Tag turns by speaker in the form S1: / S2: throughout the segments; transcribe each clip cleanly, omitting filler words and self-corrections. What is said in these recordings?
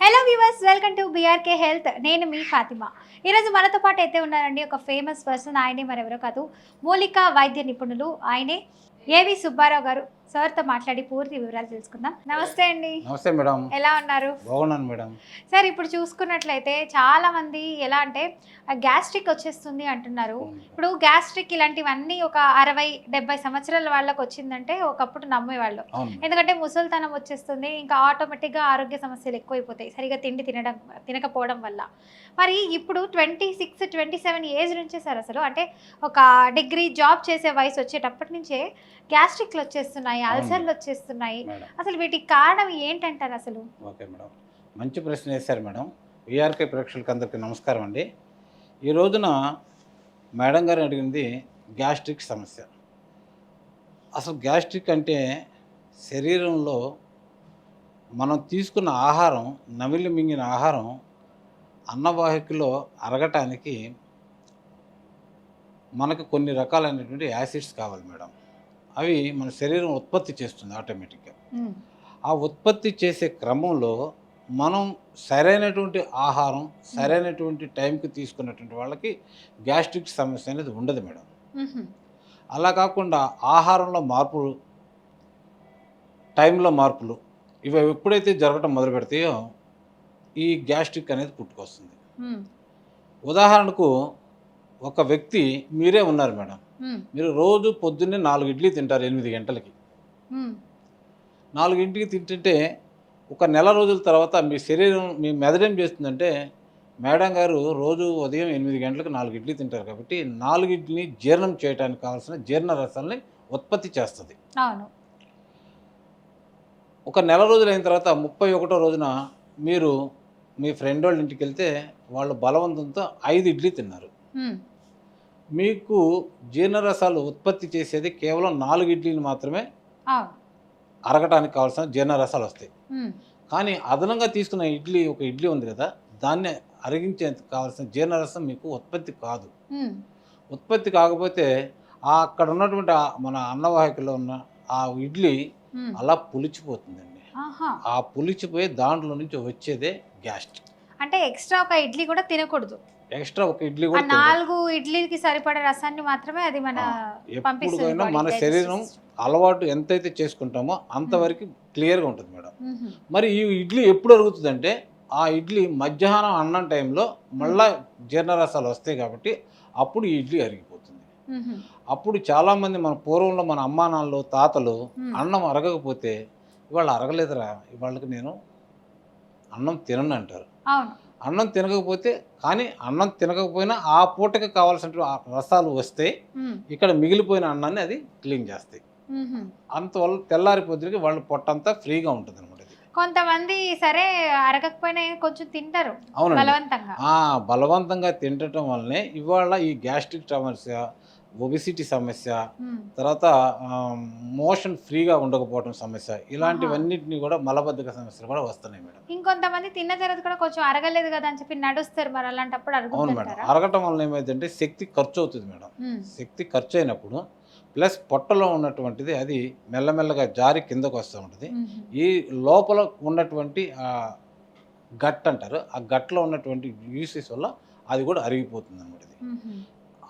S1: Hello viewers, welcome to BRK health. నేను మీ ఫాతిమా. ఈరోజు మనతో పాటు అయితే ఉన్నారండి ఒక ఫేమస్ పర్సన్. ఆయనే మరెవరో కాదు, మూలికా వైద్య నిపుణులు. ఆయనే ఏవి సుబ్బారావు గారు. సార్తో మాట్లాడి పూర్తి వివరాలు తెలుసుకుందాం. నమస్తే అండి.
S2: నమస్తే మేడం.
S1: ఎలా ఉన్నారు?
S2: బాగున్నాను మేడం.
S1: సార్, ఇప్పుడు చూసుకున్నట్లయితే చాలా మంది ఎలా అంటే గ్యాస్ట్రిక్ వచ్చేస్తుంది అంటున్నారు. ఇప్పుడు గ్యాస్ట్రిక్ ఇలాంటివన్నీ ఒక 60-70 సంవత్సరాల వాళ్ళకి వచ్చిందంటే ఒకప్పుడు నమ్మేవాళ్ళు. ఎందుకంటే ముసలితనం వచ్చేస్తుంది, ఇంకా ఆటోమేటిక్గా ఆరోగ్య సమస్యలు ఎక్కువైపోతాయి సరిగా తిండి తినకపోవడం వల్ల. మరి ఇప్పుడు 26-27 ఏజ్ నుంచే సార్ అసలు అంటే ఒక డిగ్రీ జాబ్ చేసే వయసు వచ్చేటప్పటి నుంచే గ్యాస్ట్రిక్లు వచ్చేస్తున్నాయి, అల్సర్లు వచ్చేస్తున్నాయి. అసలు వీటికి కారణం ఏంటంటారు అసలు?
S2: ఓకే మేడం, మంచి ప్రశ్న వేశారు మేడం. విఆర్కే ప్రేక్షకులకు అందరికీ నమస్కారం అండి. ఈ రోజున మేడం గారు అడిగింది గ్యాస్ట్రిక్ సమస్య. అసలు గ్యాస్ట్రిక్ అంటే శరీరంలో మనం తీసుకున్న ఆహారం, నమిలి మింగిన ఆహారం అన్నవాహికలో అరగటానికి మనకు కొన్ని రకాలైనటువంటి యాసిడ్స్ కావాలి మేడం. అవి మన శరీరం ఉత్పత్తి చేస్తుంది ఆటోమేటిక్గా. ఆ ఉత్పత్తి చేసే క్రమంలో మనం సరైనటువంటి ఆహారం సరైనటువంటి టైంకి తీసుకున్నటువంటి వాళ్ళకి గ్యాస్ట్రిక్ సమస్య అనేది ఉండదు మేడం. అలా కాకుండా ఆహారంలో మార్పులు, టైంలో మార్పులు ఇవి ఎప్పుడైతే జరగటం మొదలు పెడతాయో ఈ గ్యాస్ట్రిక్ అనేది పుట్టుకొస్తుంది. ఉదాహరణకు ఒక వ్యక్తి, మీరే ఉన్నారు మేడం. మీరు రోజు పొద్దున్నే 4 ఇడ్లీ తింటారు 8 గంటలకి. 4 ఇంటికి తింటుంటే ఒక నెల రోజుల తర్వాత మీ శరీరం, మీ మెదడేం చేస్తుందంటే, మేడం గారు రోజు ఉదయం 8 గంటలకు 4 ఇడ్లీ తింటారు కాబట్టి 4 ఇడ్లీని జీర్ణం చేయడానికి కావాల్సిన జీర్ణ రసాలని ఉత్పత్తి చేస్తుంది. ఒక నెల రోజులైన తర్వాత 31వ రోజున మీరు మీ ఫ్రెండ్ వాళ్ళ ఇంటికి వెళ్తే వాళ్ళు బలవంతంతో 5 ఇడ్లీ తిన్నారు. మీకు జీర్ణరసాలు ఉత్పత్తి చేసేది కేవలం 4 ఇడ్లీలు మాత్రమే అరగటానికి కావాల్సిన జీర్ణరసాలు వస్తాయి. కానీ అదనంగా తీసుకున్న ఇడ్లీ, ఒక ఇడ్లీ ఉంది కదా, దాన్ని అరిగించేందుకు కావాల్సిన జీర్ణరసం మీకు ఉత్పత్తి కాదు. ఉత్పత్తి కాకపోతే అక్కడ ఉన్నటువంటి మన అన్నవాహికలో ఉన్న ఆ ఇడ్లీ అలా పులిచిపోతుందండి. ఆ పులిచిపోయి దాంట్లో నుంచి వచ్చేదే గ్యాస్ట్రిక్.
S1: అంటే ఎక్స్ట్రా ఒక ఇడ్లీ కూడా తినకూడదు.
S2: ఎక్స్ట్రా ఒక ఇడ్లీ కూడా
S1: 4 ఇడ్లీకి సరిపడే రసాన్ని మాత్రమే అది మన
S2: ఎప్పుడైనా మన శరీరం అలవాటు ఎంతైతే చేసుకుంటామో అంతవరకు క్లియర్గా ఉంటుంది మేడం. మరి ఈ ఇడ్లీ ఎప్పుడు అరుగుతుందంటే, ఆ ఇడ్లీ మధ్యాహ్నం అన్నం టైంలో మళ్ళా జీర్ణరసాలు వస్తాయి కాబట్టి అప్పుడు ఈ ఇడ్లీ అరిగిపోతుంది. అప్పుడు చాలామంది మన పూర్వంలో మన అమ్మా నాన్నలు, తాతలు అన్నం అరగకపోతే, ఇవాళ అరగలేదురా, ఇవాళకి నేను అన్నం తినను అంటారు. అన్నం తినకపోతే, కానీ అన్నం తినకపోయినా ఆ పూటకి కావాల్సిన రసాలు వస్తే ఇక్కడ మిగిలిపోయిన అన్నాన్ని అది క్లీన్ చేస్తాయి. అంతవల్ల తెల్లారి పొద్దుకి వాళ్ళ పొట్టంతా ఫ్రీగా ఉంటుంది అనమాట.
S1: కొంతమంది సరే అరగకపోయినా కొంచెం తింటారు.
S2: అవునండి,
S1: బలవంతంగా.
S2: బలవంతంగా తినటం వల్లనే ఇవాళ ఈ గ్యాస్ట్రిక్ సమస్య, ఒబిసిటీ సమస్య, తర్వాత మోషన్ ఫ్రీగా ఉండకపోవడం సమస్య, ఇలాంటివన్నిటిని కూడా మలబద్ధక సమస్యలు కూడా వస్తున్నాయి మేడం.
S1: ఇంకొంతమంది తిన్న తర్వాత కూడా కొంచెం అరగలేదు కదా అని చెప్పి నడుస్తారు. మరి అలాంటప్పుడు
S2: అవును మేడం, అరగటం వల్ల ఏమైందంటే శక్తి ఖర్చు అవుతుంది మేడం. శక్తి ఖర్చు అయినప్పుడు ప్లస్ పొట్టలో ఉన్నటువంటిది అది మెల్లమెల్లగా జారి కిందకు వస్తూ ఉంటుంది. ఈ లోపల ఉన్నటువంటి గట్ అంటారు, ఆ గట్లో ఉన్నటువంటి యూసెస్ వల్ల అది కూడా అరిగిపోతుంది అన్నమాట.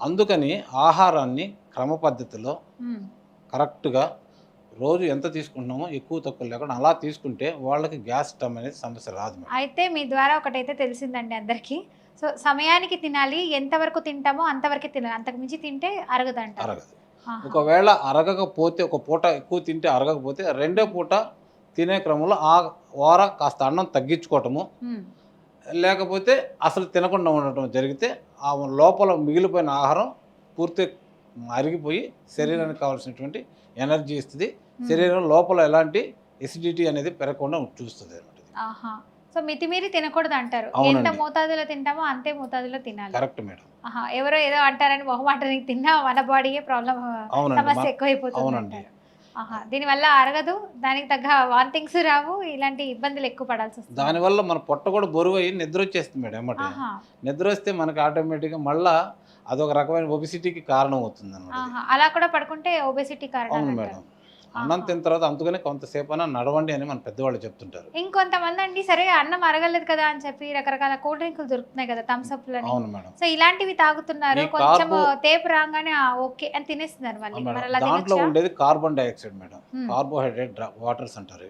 S2: అందుకని ఆహారాన్ని క్రమ పద్ధతిలో కరెక్ట్గా రోజు ఎంత తీసుకుంటున్నామో ఎక్కువ తక్కువ లేకుండా అలా తీసుకుంటే వాళ్ళకి గ్యాస్ స్టమ్ అనేది సమస్య రాదు.
S1: అయితే మీ ద్వారా ఒకటైతే తెలిసిందండి అందరికీ. సో సమయానికి తినాలి, ఎంతవరకు తింటామో అంతవరకే తినాలి, అంతకు మించి తింటే అరగదంట.
S2: అరగదు. ఒకవేళ అరగకపోతే, ఒక పూట ఎక్కువ తింటే అరగకపోతే రెండో పూట తినే క్రమంలో ఆ వార కాస్త అన్నం తగ్గించుకోవటము, లేకపోతే అసలు తినకుండా ఉండటం జరిగితే ఆ లోపల మిగిలిపోయిన ఆహారం పూర్తి అరిగిపోయి శరీరానికి కావాల్సినటువంటి ఎనర్జీ ఇస్తుంది. శరీరం లోపల ఎలాంటి ఎసిడిటీ అనేది పెరగకుండా చూస్తుంది అన్నమాట.
S1: సో మితిమీరి తినకూడదు అంటారు. ఎంత మోతాదులో తింటామో అంతే మోతాదులో తినాలి.
S2: Correct madam.
S1: ఎవరో ఏదో అంటారని మొహమాటానికి తిన్నా మన బాడీయే ప్రాబ్లం, సమస్య ఎక్కువైపోతుంది. దీనివల్ల అరగదు, దానికి తగ్గ వాంతింగ్స్ రావు, ఇలాంటి ఇబ్బందులు ఎక్కువ పడాల్సి వస్తుంది.
S2: దానివల్ల మన పొట్ట కూడా బరువు అయ్యి నిద్ర వచ్చేస్తుంది మేడం. ఏమంటే నిద్ర వస్తే మనకి ఆటోమేటిక్గా మళ్ళీ అదొక రకమైన ఒబిసిటీకి కారణం అవుతుంది అన్నమాట.
S1: అలా కూడా పడుకుంటే ఒబెసిటీ కారణం.
S2: అవును మేడం. అన్నం తిన్న తర్వాత అందుకనే కొంతసేపు అయినా నడవండి అని మన పెద్దవాళ్ళు చెప్తుంటారు.
S1: ఇంకొంతమంది అండి సరే అన్నం అరగలేదు కదా అని చెప్పి రకరకాల కూల్ డ్రింకులు దొరుకుతున్నాయి కదా, థమ్స్ అప్ లని.
S2: అవును మేడం.
S1: సో ఇలాంటివి తాగుతున్నారు,
S2: ఈ
S1: కొంచెం తేపు రాగానే ఓకే అని తినేస్తున్నారు మళ్ళీ.
S2: మేడం,
S1: మరి అలా
S2: దాంట్లో
S1: తినొచ్చా?
S2: ఉండేది carbon dioxide madam, carbohydrate waters అంటారు.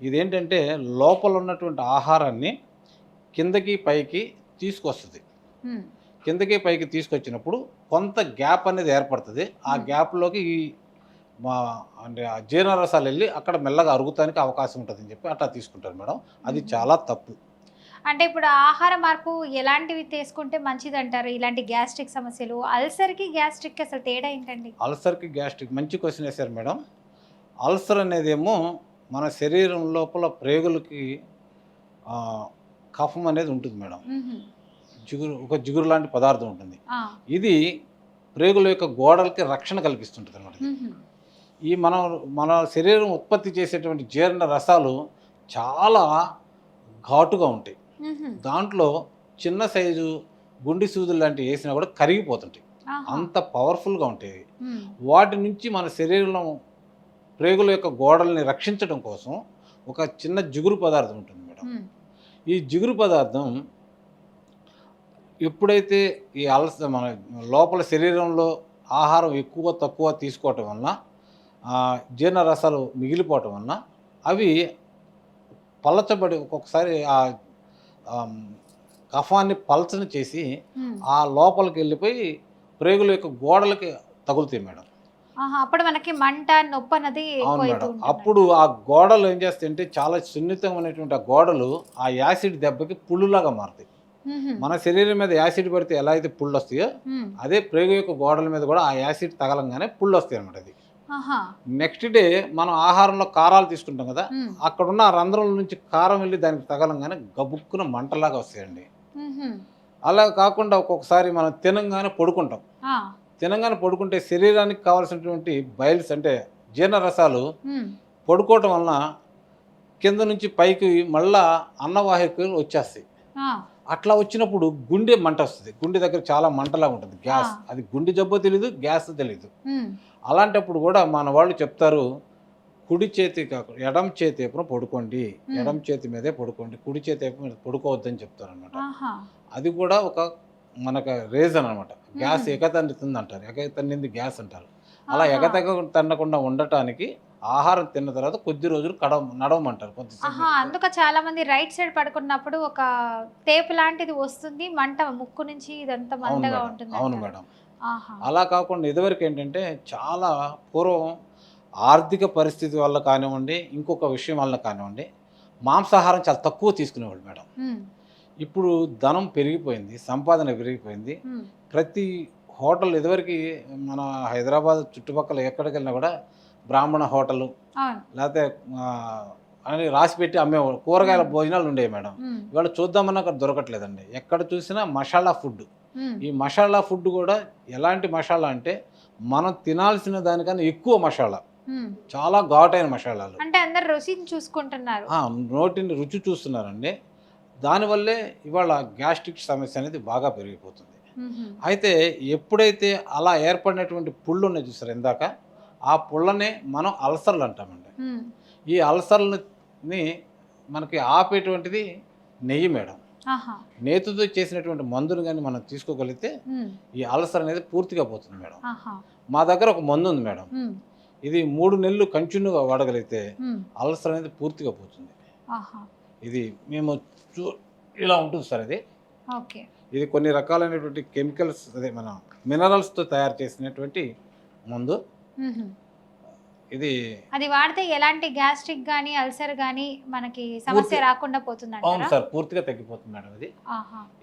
S2: ఇదేంటంటే లోపల ఉన్నటువంటి ఆహారాన్ని కిందకి పైకి తీసుకొస్తుంది. కిందకి పైకి తీసుకొచ్చినప్పుడు కొంత గ్యాప్ అనేది ఏర్పడుతుంది. ఆ గ్యాప్లోకి ఈ మా అంటే ఆ జీర్ణరసాలు వెళ్ళి అక్కడ మెల్లగా అరుగుతానికి అవకాశం ఉంటుందని చెప్పి అట్లా తీసుకుంటారు మేడం. అది చాలా తప్పు.
S1: అంటే ఇప్పుడు ఆహార మార్పు ఎలాంటివి తీసుకుంటే మంచిది అంటారు? ఇలాంటి గ్యాస్ట్రిక్ సమస్యలు, అల్సర్కి గ్యాస్ట్రిక్ అసలు తేడా ఏంటండి?
S2: అల్సర్కి గ్యాస్ట్రిక్ మంచి క్వశ్చన్ వేశారు మేడం. అల్సర్ అనేదేమో మన శరీరం లోపల ప్రేగులకి కఫం అనేది ఉంటుంది మేడం. ఒక జిగురు లాంటి పదార్థం ఉంటుంది. ఇది ప్రేగుల యొక్క గోడలకి రక్షణ కల్పిస్తుంటుంది అన్నమాట. ఈ మన శరీరం ఉత్పత్తి చేసేటువంటి జీర్ణ రసాలు చాలా ఘాటుగా ఉంటాయి. దాంట్లో చిన్న సైజు గుండి సూదులు లాంటివి వేసినా కూడా కరిగిపోతుంటాయి. అంత పవర్ఫుల్గా ఉంటాయి. వాటి నుంచి మన శరీరంలో ప్రేగుల యొక్క గోడల్ని రక్షించడం కోసం ఒక చిన్న జిగురు పదార్థం ఉంటుంది మేడం. ఈ జిగురు పదార్థం ఎప్పుడైతే ఈ మన లోపల శరీరంలో ఆహారం ఎక్కువ తక్కువ తీసుకోవటం వలన జీర్ణ రసాలు మిగిలిపోవటం వలన అవి పలచబడి ఒక్కొక్కసారి ఆ కఫాన్ని పలచని చేసి ఆ లోపలికి వెళ్ళిపోయి ప్రేగుల యొక్క గోడలకి తగులుతాయి మేడం.
S1: అప్పుడు మనకి మంట నొప్పి అనేది.
S2: అవును మేడం. అప్పుడు ఆ గోడలు ఏం చేస్తాయంటే చాలా సున్నితమైనటువంటి ఆ గోడలు ఆ యాసిడ్ దెబ్బకి పుళ్ళులాగా మారుతాయి. మన శరీరం మీద యాసిడ్ పడితే ఎలా అయితే పుళ్ళు వస్తాయో అదే ప్రేగు యొక్క గోడల మీద కూడా ఆ యాసిడ్ తగలంగానే పుళ్ళు వస్తాయి అన్నమాట. అది నెక్స్ట్ డే మనం ఆహారంలో కారాలు తీసుకుంటాం కదా, అక్కడున్న రంధ్రం నుంచి కారం వెళ్ళి దానికి తగలంగానే గబుక్కున మంటలాగా వస్తాయండి. అలా కాకుండా ఒక్కొక్కసారి మనం తినంగానే పడుకుంటాం. తినంగానే పడుకుంటే శరీరానికి కావాల్సినటువంటి బైల్స్ అంటే జీర్ణరసాలు పడుకోవటం వలన కింద నుంచి పైకి మళ్ళా అన్నవాహికలు వచ్చేస్తాయి. అట్లా వచ్చినప్పుడు గుండె మంట వస్తుంది. గుండె దగ్గర చాలా మంటలాగా ఉంటుంది, గ్యాస్. అది గుండె జబ్బో తెలీదు, గ్యాస్ తెలీదు. అలాంటప్పుడు కూడా మన వాళ్ళు చెప్తారు, కుడి చేతి కాకుండా ఎడమ చేతి వైపున పడుకోండి, ఎడమ చేతి మీదే పడుకోండి, కుడి చేతి వైపు మీద పడుకోవద్దని చెప్తారు అనమాట. అది కూడా ఒక మనకు రీజన్ అనమాట. గ్యాస్ ఎగతన్నుతుంది అంటారు, ఎగతన్నింది గ్యాస్ అంటారు. అలా ఎగతన్నకుండా ఉండటానికి ఆహారం తిన్న తర్వాత కొద్ది రోజులు నడవమంటారు.
S1: అందుక చాలా మంది రైట్ సైడ్ పడుకున్నప్పుడు ఒక తేపు లాంటిది వస్తుంది, మంట ముక్కు నుంచి ఇదంతా మంటగా ఉంటుంది.
S2: అవును మేడం. అలా కాకుండా ఇదివరకు ఏంటంటే చాలా పూర్వం ఆర్థిక పరిస్థితి వల్ల కానివ్వండి, ఇంకొక విషయం వల్ల కానివ్వండి, మాంసాహారం చాలా తక్కువ తీసుకునేవాళ్ళు మేడం. ఇప్పుడు ధనం పెరిగిపోయింది, సంపాదన పెరిగిపోయింది. ప్రతి హోటల్ ఇదివరకు మన హైదరాబాద్ చుట్టుపక్కల ఎక్కడికి వెళ్ళినా కూడా బ్రాహ్మణ హోటలు లేకపోతే అని రాసి పెట్టి అమ్మేవాళ్ళు. కూరగాయల భోజనాలు ఉండేవి మేడం. ఇవాళ చూద్దామన్నా అక్కడ దొరకట్లేదండి. ఎక్కడ చూసినా మసాలా ఫుడ్. ఈ మసాలా ఫుడ్ కూడా ఎలాంటి మసాలా అంటే మనం తినాల్సిన దానికన్నా ఎక్కువ మసాలా, చాలా ఘాటైన మసాలాలు.
S1: అంటే అందరు రుచిని చూసుకుంటున్నారు,
S2: నోటిని రుచి చూస్తున్నారండి. దానివల్లే ఇవాళ గ్యాస్ట్రిక్ సమస్య అనేది బాగా పెరిగిపోతుంది. అయితే ఎప్పుడైతే అలా ఏర్పడినటువంటి పుళ్ళు ఉన్నాయి చూసారు ఇందాక, ఆ పుళ్ళనే మనం అల్సర్లు అంటామండి. ఈ అల్సర్లని మనకి ఆపేటువంటిది నెయ్యి మేడం. నేతితో చేసినటువంటి మందులు కానీ మనం తీసుకోగలిగితే ఈ అల్సర్ అనేది పూర్తిగా పోతుంది మేడం. మా దగ్గర ఒక మందు ఉంది మేడం, ఇది 3 నెలలు కంటిన్యూగా వాడగలిగితే అల్సర్ అనేది పూర్తిగా పోతుంది. ఇది మేము ఇలా ఉంటుంది సార్. ఇది కొన్ని రకాలైనటువంటి కెమికల్స్, అదే మన మినరల్స్తో తయారు చేసినటువంటి మందు. ఇది
S1: అది వాడితే ఎలాంటి గ్యాస్ట్రిక్ గానీ అల్సర్ గానీ మనకి సమస్య రాకుండా పోతుంది?
S2: అవును సార్, పూర్తిగా తగ్గిపోతుంది మేడం.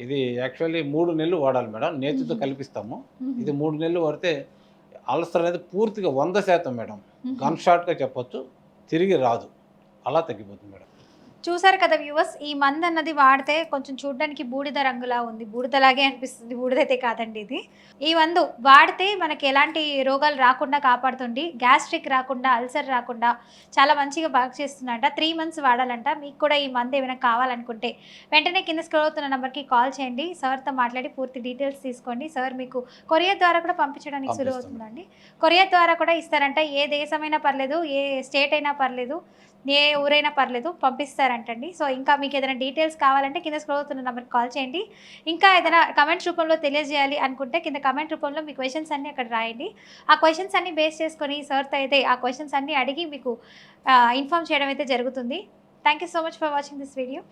S2: ఇది యాక్చువల్లీ 3 నెలలు వాడాలి మేడం, నేతితో కల్పిస్తాము. ఇది 3 నెలలు వాడితే అల్సర్ అనేది పూర్తిగా 100% మేడం, గన్ షాట్గా చెప్పొచ్చు, తిరిగి రాదు, అలా తగ్గిపోతుంది మేడం.
S1: చూసారు కదా వ్యూవర్స్, ఈ మందు అన్నది వాడితే కొంచెం చూడడానికి బూడిద రంగులా ఉంది, బూడిదలాగే అనిపిస్తుంది, బూడిదైతే కాదండి ఇది. ఈ మందు వాడితే మనకి ఎలాంటి రోగాలు రాకుండా కాపాడుతుంది, గ్యాస్ట్రిక్ రాకుండా, అల్సర్ రాకుండా చాలా మంచిగా బాగా చేస్తుందంట. 3 మంత్స్ వాడాలంట. మీకు కూడా ఈ మందు ఏమైనా కావాలనుకుంటే వెంటనే కింద స్క్రోల్ అవుతున్న నెంబర్కి కాల్ చేయండి, సార్తో మాట్లాడి పూర్తి డీటెయిల్స్ తీసుకోండి. సార్ మీకు కొరియర్ ద్వారా కూడా పంపించడానికి సులువు అవుతుందండి. కొరియర్ ద్వారా కూడా ఇస్తారంట. ఏ దేశమైనా పర్లేదు, ఏ స్టేట్ అయినా పర్లేదు, ఏ ఊరైనా పర్లేదు, పంపిస్తారంటండి. సో ఇంకా మీకు ఏదైనా డీటెయిల్స్ కావాలంటే కింద స్క్రోల్ అవుతున్న నెంబర్కి కాల్ చేయండి. ఇంకా ఏదైనా కమెంట్ రూపంలో తెలియజేయాలి అనుకుంటే కింద కమెంట్ రూపంలో మీ క్వశ్చన్స్ అన్నీ అక్కడ రాయండి. ఆ క్వశ్చన్స్ అన్నీ బేస్ చేసుకొని సార్తో అయితే ఆ క్వశ్చన్స్ అన్నీ అడిగి మీకు ఇన్ఫామ్ చేయడం అయితే జరుగుతుంది. Thank you so much for watching this video.